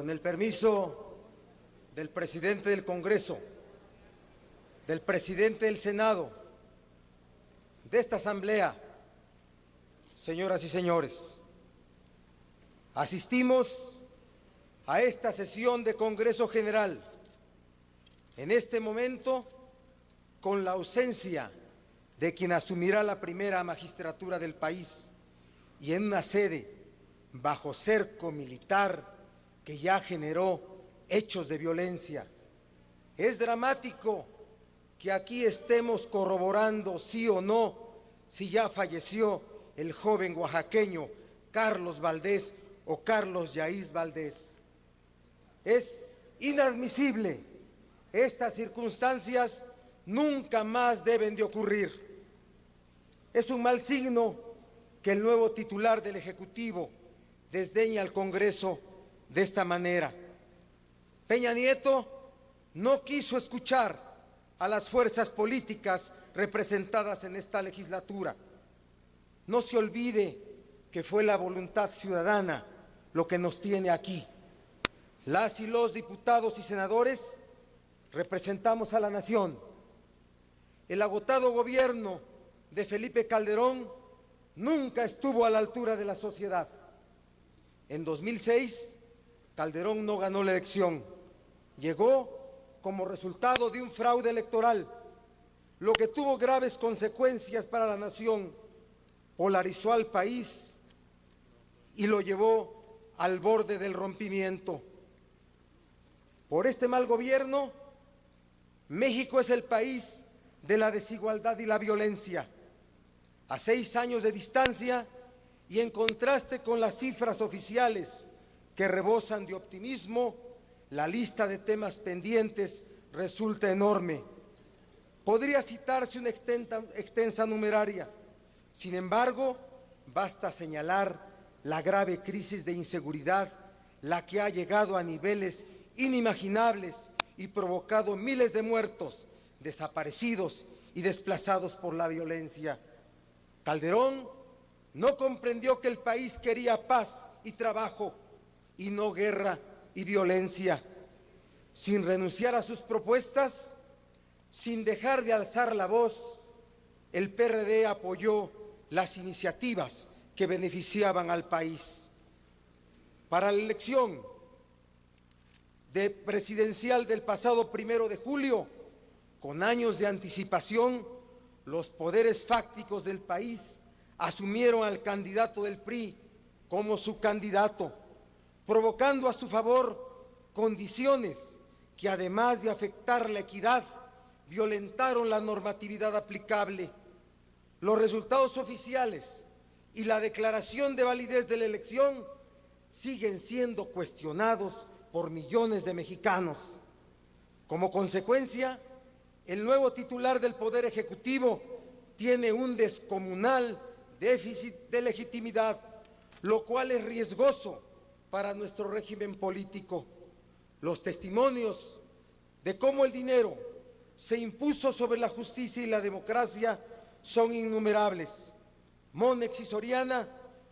Con el permiso del presidente del Congreso, del presidente del Senado, de esta Asamblea, señoras y señores, asistimos a esta sesión de Congreso General en este momento con la ausencia de quien asumirá la primera magistratura del país y en una sede bajo cerco militar que ya generó hechos de violencia. Es dramático que aquí estemos corroborando sí o no si ya falleció el joven oaxaqueño Carlos Valdés o Carlos Yaiz Valdés. Es inadmisible. Estas circunstancias nunca más deben de ocurrir. Es un mal signo que el nuevo titular del Ejecutivo desdeñe al Congreso de esta manera. Peña Nieto no quiso escuchar a las fuerzas políticas representadas en esta legislatura. No se olvide que fue la voluntad ciudadana lo que nos tiene aquí. Las y los diputados y senadores representamos a la nación. El agotado gobierno de Felipe Calderón nunca estuvo a la altura de la sociedad. En 2006, Calderón no ganó la elección. Llegó como resultado de un fraude electoral, lo que tuvo graves consecuencias para la nación, polarizó al país y lo llevó al borde del rompimiento. Por este mal gobierno, México es el país de la desigualdad y la violencia. A 6 años de distancia y en contraste con las cifras oficiales que rebosan de optimismo, la lista de temas pendientes resulta enorme. Podría citarse una extensa numeraria. Sin embargo, basta señalar la grave crisis de inseguridad, la que ha llegado a niveles inimaginables y provocado miles de muertos, desaparecidos y desplazados por la violencia. Calderón no comprendió que el país quería paz y trabajo y no guerra y violencia. Sin renunciar a sus propuestas, sin dejar de alzar la voz, el PRD apoyó las iniciativas que beneficiaban al país. Para la elección presidencial del pasado 1 de julio, con años de anticipación, los poderes fácticos del país asumieron al candidato del PRI como su candidato, provocando a su favor condiciones que, además de afectar la equidad, violentaron la normatividad aplicable. Los resultados oficiales y la declaración de validez de la elección siguen siendo cuestionados por millones de mexicanos. Como consecuencia, el nuevo titular del Poder Ejecutivo tiene un descomunal déficit de legitimidad, lo cual es riesgoso para nuestro régimen político. Los testimonios de cómo el dinero se impuso sobre la justicia y la democracia son innumerables. Monex y Soriana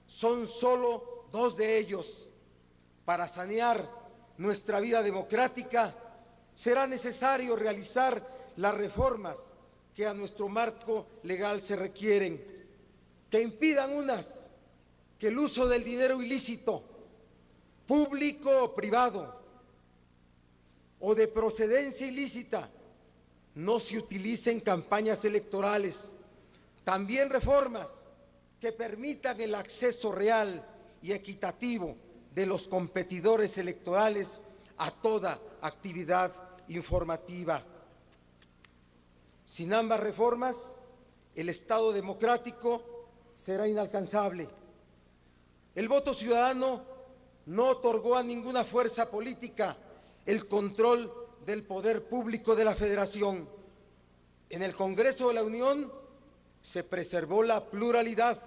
son solo 2 de ellos. Para sanear nuestra vida democrática, será necesario realizar las reformas que a nuestro marco legal se requieren, que impidan unas, que el uso del dinero ilícito, público o privado, o de procedencia ilícita, no se utilice en campañas electorales. También reformas que permitan el acceso real y equitativo de los competidores electorales a toda actividad informativa. Sin ambas reformas, el Estado democrático será inalcanzable. El voto ciudadano no otorgó a ninguna fuerza política el control del poder público de la Federación. En el Congreso de la Unión se preservó la pluralidad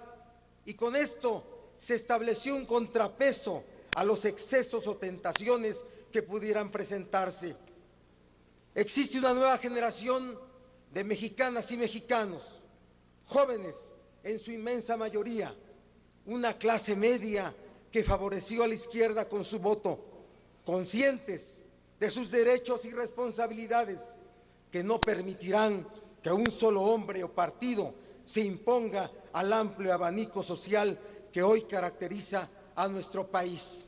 y con esto se estableció un contrapeso a los excesos o tentaciones que pudieran presentarse. Existe una nueva generación de mexicanas y mexicanos, jóvenes en su inmensa mayoría, una clase media que favoreció a la izquierda con su voto. conscientes de sus derechos y responsabilidades, que no permitirán que un solo hombre o partido se imponga al amplio abanico social que hoy caracteriza a nuestro país.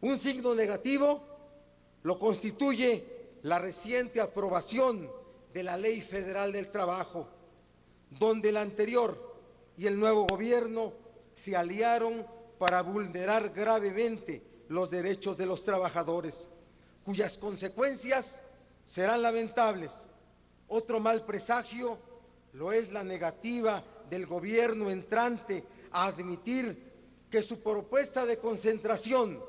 Un signo negativo lo constituye la reciente aprobación de la Ley Federal del Trabajo, donde el anterior y el nuevo gobierno se aliaron para vulnerar gravemente los derechos de los trabajadores, cuyas consecuencias serán lamentables. Otro mal presagio lo es la negativa del gobierno entrante a admitir que su propuesta de concentración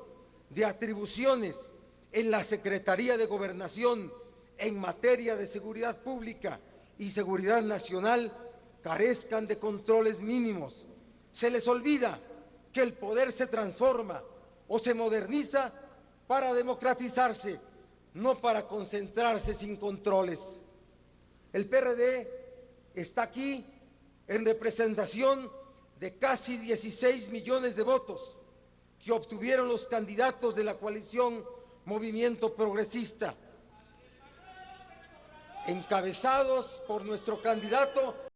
de atribuciones en la Secretaría de Gobernación en materia de seguridad pública y seguridad nacional carezcan de controles mínimos. Se les olvida que el poder se transforma o se moderniza para democratizarse, no para concentrarse sin controles. El PRD está aquí en representación de casi 16 millones de votos que obtuvieron los candidatos de la coalición Movimiento Progresista, encabezados por nuestro candidato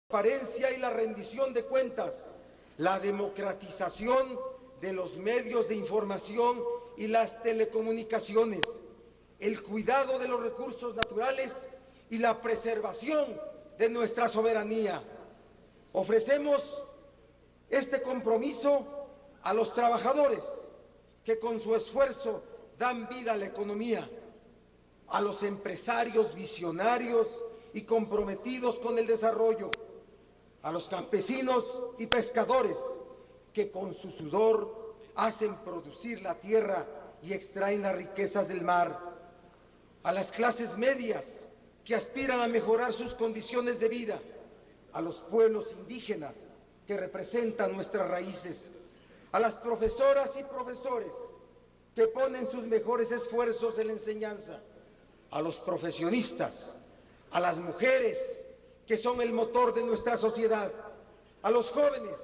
transparencia y la rendición de cuentas, la democratización de los medios de información y las telecomunicaciones, el cuidado de los recursos naturales y la preservación de nuestra soberanía. Ofrecemos este compromiso a los trabajadores que con su esfuerzo dan vida a la economía, a los empresarios visionarios y comprometidos con el desarrollo, a los campesinos y pescadores que con su sudor hacen producir la tierra y extraen las riquezas del mar, a las clases medias que aspiran a mejorar sus condiciones de vida, a los pueblos indígenas que representan nuestras raíces, a las profesoras y profesores que ponen sus mejores esfuerzos en la enseñanza, a los profesionistas, a las mujeres que son el motor de nuestra sociedad, a los jóvenes,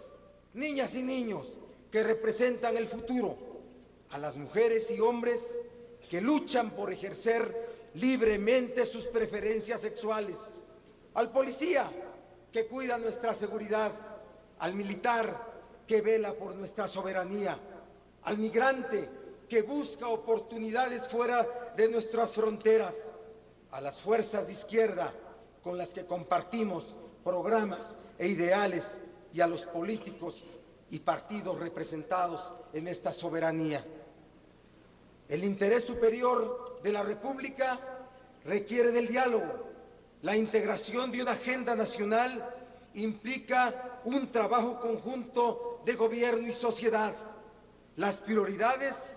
niñas y niños que representan el futuro, a las mujeres y hombres que luchan por ejercer libremente sus preferencias sexuales, al policía que cuida nuestra seguridad, al militar que vela por nuestra soberanía, al migrante que busca oportunidades fuera de nuestras fronteras, a las fuerzas de izquierda con las que compartimos programas e ideales y a los políticos y partidos representados en esta soberanía. El interés superior de la República requiere del diálogo. La integración de una agenda nacional implica un trabajo conjunto de gobierno y sociedad. Las prioridades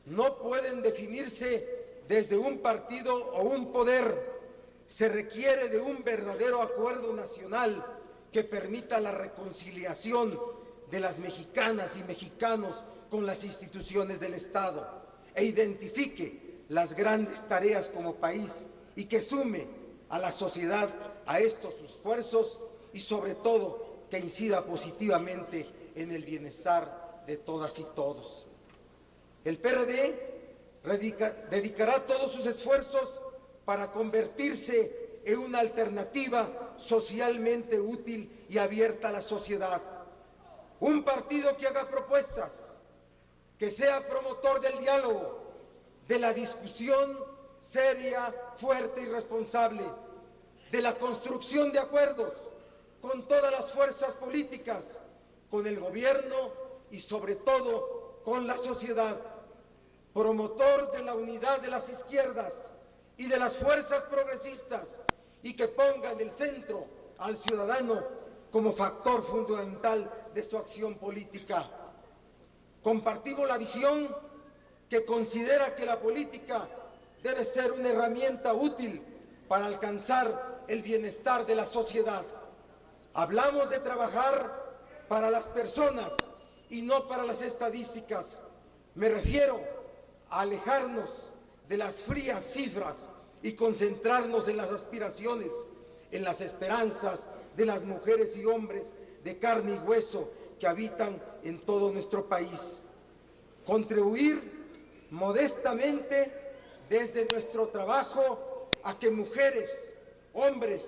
no pueden definirse desde un partido o un poder. Se requiere de un verdadero acuerdo nacional que permita la reconciliación de las mexicanas y mexicanos con las instituciones del Estado e identifique las grandes tareas como país y que sume a la sociedad a estos esfuerzos y sobre todo que incida positivamente en el bienestar de todas y todos. El PRD dedicará todos sus esfuerzos para convertirse en una alternativa socialmente útil y abierta a la sociedad. Un partido que haga propuestas, que sea promotor del diálogo, de la discusión seria, fuerte y responsable, de la construcción de acuerdos con todas las fuerzas políticas, con el gobierno y sobre todo con la sociedad. Promotor de la unidad de las izquierdas y de las fuerzas progresistas y que ponga en el centro al ciudadano como factor fundamental de su acción política. Compartimos la visión que considera que la política debe ser una herramienta útil para alcanzar el bienestar de la sociedad. Hablamos de trabajar para las personas y no para las estadísticas. Me refiero a alejarnos de las frías cifras y concentrarnos en las aspiraciones, en las esperanzas de las mujeres y hombres de carne y hueso que habitan en todo nuestro país. Contribuir modestamente desde nuestro trabajo a que mujeres, hombres,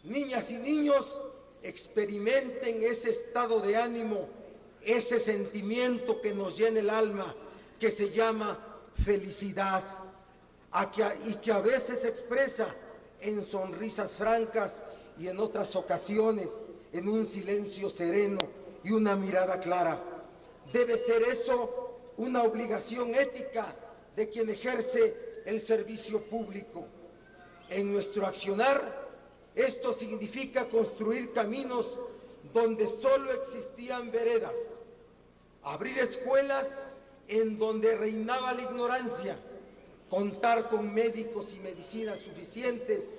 niñas y niños experimenten ese estado de ánimo, ese sentimiento que nos llena el alma, que se llama felicidad, y que a veces se expresa en sonrisas francas y en otras ocasiones en un silencio sereno y una mirada clara. Debe ser eso una obligación ética de quien ejerce el servicio público. En nuestro accionar, esto significa construir caminos donde solo existían veredas, abrir escuelas en donde reinaba la ignorancia, contar con médicos y medicinas suficientes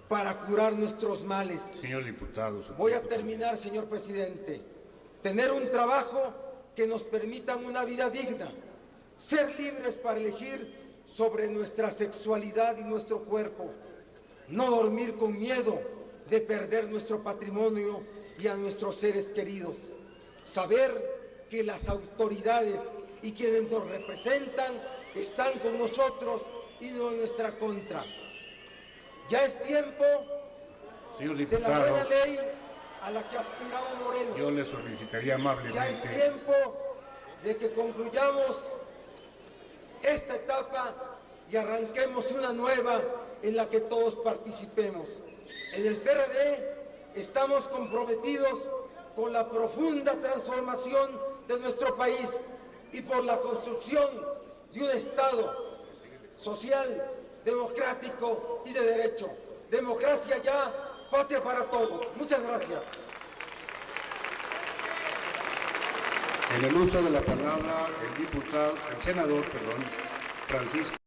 para curar nuestros males. Señor diputado. Voy a terminar, señor presidente. Tener un trabajo que nos permita una vida digna, ser libres para elegir sobre nuestra sexualidad y nuestro cuerpo, no dormir con miedo de perder nuestro patrimonio y a nuestros seres queridos, saber que las autoridades y quienes nos representan están con nosotros y no en nuestra contra. Ya es tiempo Señor de diputado, la buena ley a la que aspiraba Morelos. yo le solicitaría amablemente. Ya es tiempo de que concluyamos esta etapa y arranquemos una nueva en la que todos participemos. En el PRD estamos comprometidos con la profunda transformación de nuestro país y por la construcción de un Estado social, democrático y de derecho. Democracia ya, patria para todos. Muchas gracias. En el uso de la palabra, el senador Francisco